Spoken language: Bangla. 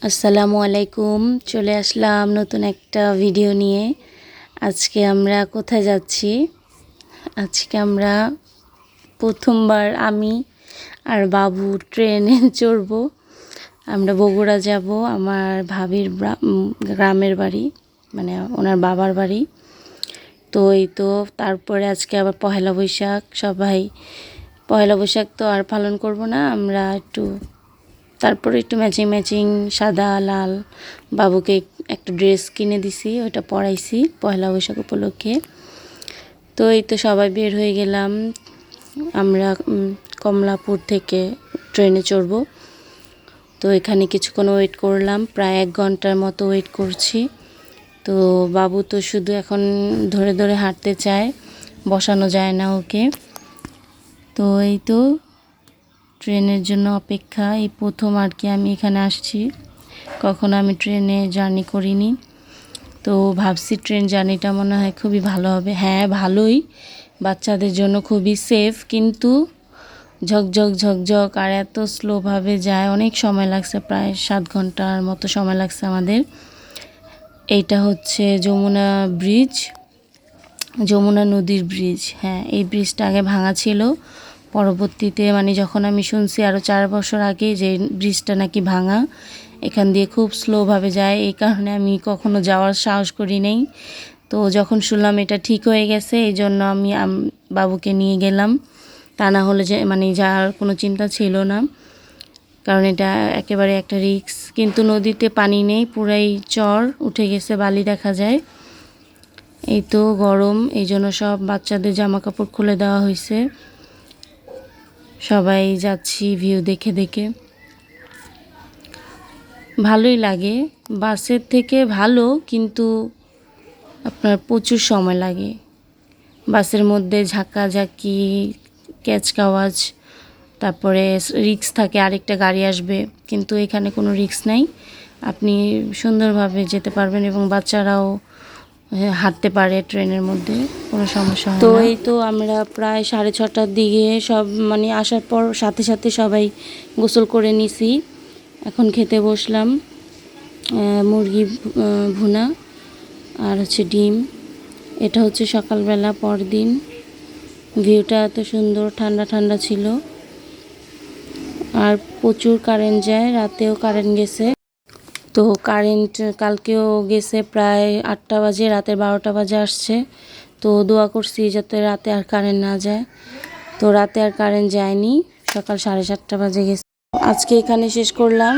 আসসালামু আলাইকুম। চলে আসলাম নতুন একটা ভিডিও নিয়ে। আজকে আমরা কোথায় যাচ্ছি? আজকে আমরা প্রথমবার আমি আর বাবু ট্রেনে চড়ব। আমরা বগুড়া যাব, আমার ভাবির গ্রামের বাড়ি, মানে ওনার বাবার বাড়ি। তো এই তো তারপরে আজকে আবার পহেলা বৈশাখ, সবাই পহেলা বৈশাখ তো আর পালন করব না, আমরা তারপরে একটু ম্যাচিং ম্যাচিং সাদা লাল বাবুকে একটা ড্রেস কিনে দিছি, ওটা পরাইছি পয়লা বৈশাখ উপলক্ষে। তো এই তো সবাই বের হয়ে গেলাম। আমরা কমলাপুর থেকে ট্রেনে চড়ব। তো এখানে কিছুক্ষণ ওয়েট করলাম, প্রায় 1 ঘন্টার মতো ওয়েট করছি। তো বাবু তো শুধু এখন ধরে ধরে হাঁটতে চায়, বসানো যায় না ওকে। তো এই তো ট্রেনের জন্য অপেক্ষা। এই প্রথম আর কি আমি এখানে আসছি, কখনো আমি ট্রেনে জার্নি করিনি। তো ভাবছি ট্রেন জার্নিটা মনে হয় খুবই ভালো হবে। হ্যাঁ, ভালোই, বাচ্চাদের জন্য খুবই সেফ, কিন্তু ঝকঝক ঝকঝক আর এত স্লোভাবে যায়, অনেক সময় লাগছে, প্রায় 7 ঘন্টার মতো সময় লাগছে আমাদের। এইটা হচ্ছে যমুনা ব্রিজ, যমুনা নদীর ব্রিজ। হ্যাঁ, এই ব্রিজটা আগে ভাঙা ছিল, পরবর্তীতে মানে যখন আমি শুনছি আরও 4 বছর আগে যে ব্রিজটা নাকি ভাঙা, এখান দিয়ে খুব স্লোভাবে যায়, এই কারণে আমি কখনো যাওয়ার সাহস করি নাই। তো যখন শুনলাম এটা ঠিক হয়ে গেছে, এই জন্য আমি বাবুকে নিয়ে গেলাম। তা না হলে যে মানে যাওয়ার কোনো চিন্তা ছিল না, কারণ এটা একেবারে একটা রিস্ক। কিন্তু নদীতে পানি নেই, পুরাই চর উঠে গেছে, বালি দেখা যায়। এই তো গরম, এই জন্য সব বাচ্চাদের জামা কাপড় খুলে দেওয়া হয়েছে। সবাই যাচ্ছি ভিউ দেখে দেখে। ভালোই লাগে, বাসের থেকে ভালো, কিন্তু আপনার প্রচুর সময় লাগে। বাসের মধ্যে ঝাঁকাঝাঁকি, ক্যাচকাওয়াজ, তারপরে রিক্স থাকে আরেকটা গাড়ি আসবে, কিন্তু এখানে কোনো রিক্স নাই। আপনি সুন্দরভাবে যেতে পারবেন এবং বাচ্চারাও হাঁটতে পারে ট্রেনের মধ্যে, কোনো সমস্যা হয় না। তো এই তো আমরা প্রায় 6:30টার দিকে সব মানে আসার পর সাথে সাথে সবাই গোসল করে নিছি। এখন খেতে বসলাম, মুরগি ভুনা আর হচ্ছে ডিম। এটা হচ্ছে সকালবেলা পরদিন। ভিউটা এত সুন্দর, ঠান্ডা ঠান্ডা ছিল, আর প্রচুর কারেন্ট যায়, রাতেও কারেন্ট গেছে। তো কারেন্ট কালকেও গেছে, প্রায় 8টা বাজে, রাতে 12টা বাজে আসছে। তো দোয়া করছি যাতে রাতে আর কারেন্ট না যায়। তো রাতে আর কারেন্ট যায়নি, সকাল 7:30 বাজে গেছে। আজকে এখানে শেষ করলাম।